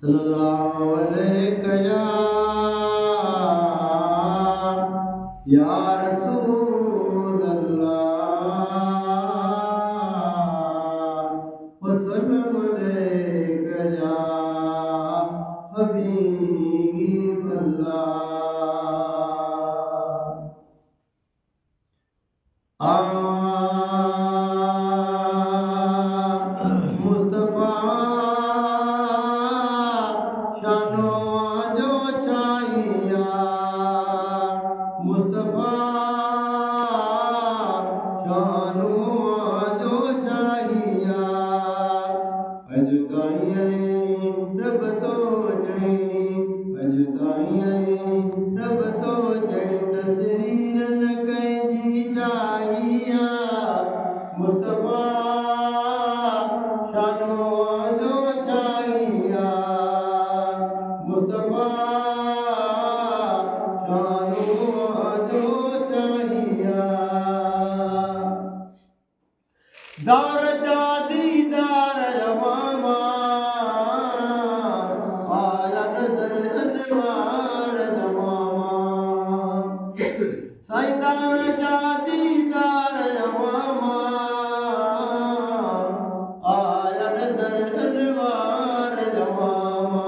सल्लल्लाहु अलैहि या रसूल अल्लाह वसल्लम अलैका या हबीब अल्लाह। मुस्तफा शानो जो चाहिया, मुस्तफा शानो जो चाहिया, अजताई रब तो जई, अजताई रब तो जड़ी तस्वीर न कई चाहिया, मुस्तफा शानो जो चाहिया, मुस्तफा शानो जो चाहिया। दार जादी दार यमामा आया नजर अनवार जमामा, साईं दार जादी दार यमामा आया नजर अनवार जमामा,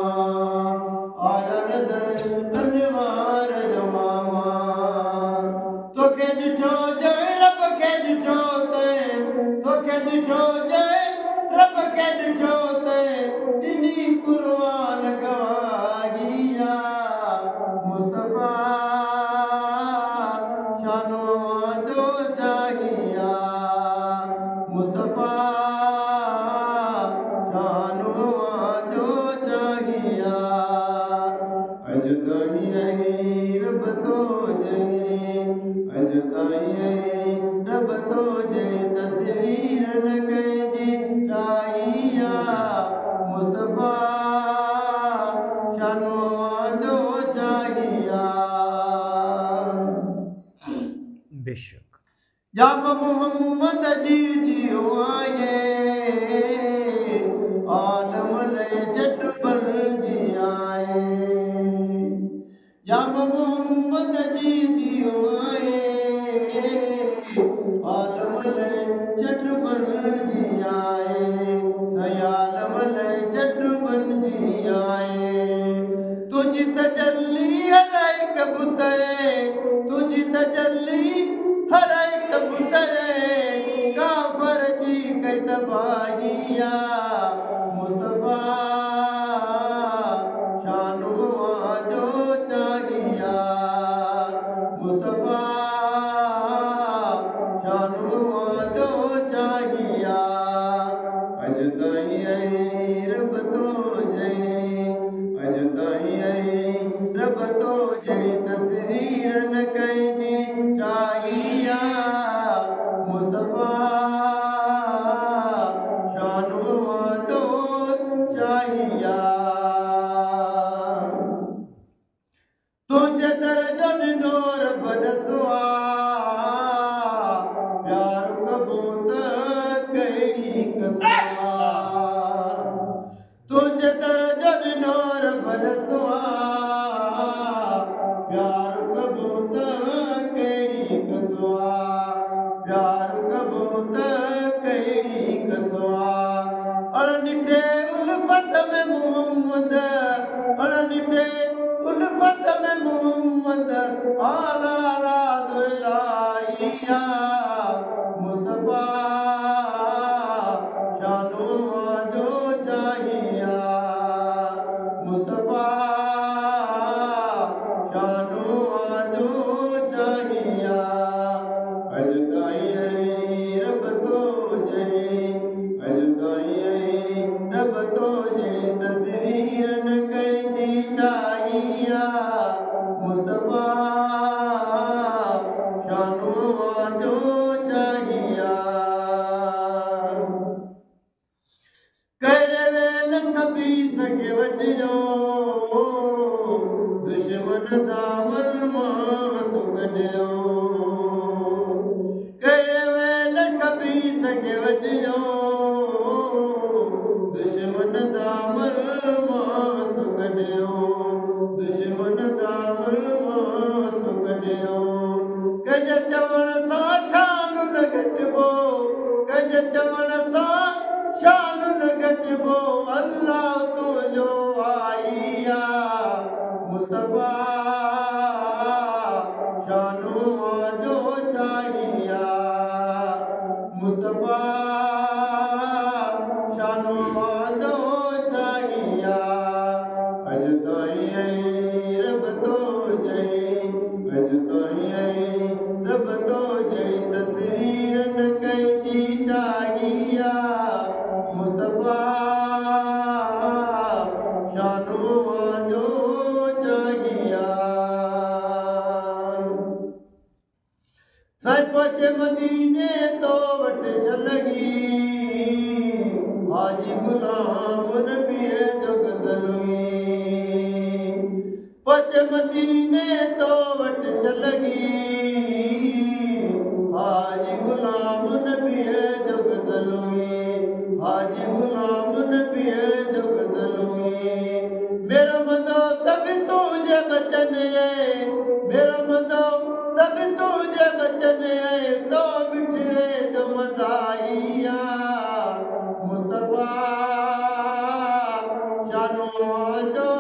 आया नजर अनवार जमामा। तो के डिठो जाए रब के डिठो ते, तो के डिठो जाए रब के डिठो ते, इनी कुर्बान गवाहिया, मुस्तफा शानो जो चाहिया, मुस्तफा शानो जो चाहिया, अजताई रब तो जई, अजताई रब तो जई तस्वीर न कई चाहिया, मुस्तफा शानो जो चाहिया। बेशक जब मोहम्मद जी जियो आए, आलम ले जट बन जी आए, जब मोहम्मद जी जियो आए, आलम ले जट बन जी आए, सयालम ले जट बन जी आए। तुझी तजल्ली हराई कबूते, तुझी तजल्ली हराई कबूते, काफर जी कई तबाहिया, मुस्तफा शानो जो चाहिया, मुस्तफा शानो जो चाहिया, अजताई रब तो जई, अजताई रब तो जड़ी तस्वीर न कई चाहिया, मुस्तफा शानो जो चाहिया। तुझे दर्जो नूर बदसुआ, प्यार कबूत कई कसुआ, तुझे दर्जो नूर बदसुआ, प्यार कबूत कई कसुआ, प्यार कबूत कई कसुआ। अड़ निठे उल्फत में मोहम्मद, अड़ निठे उल्फत में मोहम्मद आला राज़ इलाहिया, मुस्तफा शानो जो चाहिया, मुस्तफा शानो जो चाहिया, अजताई रब तो जई, अजताई रब तो जई तस्वीर न कई चाहिया, मुस्तफा शानो जो चाहिया। करे वेल कभी सके वटियो, दुश्मन दामन मां तो गडियो, करे वेल कभी सके वटियो, दुश्मन दामन मां मदीने तो वट चलगी हाजी गुलाम नबी है जो गजलूंगी हाजी गुलाम नबी है जो गजलूंगी मेरा मदो तभी तुझे बचन है मेरा मदो तभी तुझे बचन है तो बिठड़े जो मदाइया मुस्तफा शानो जो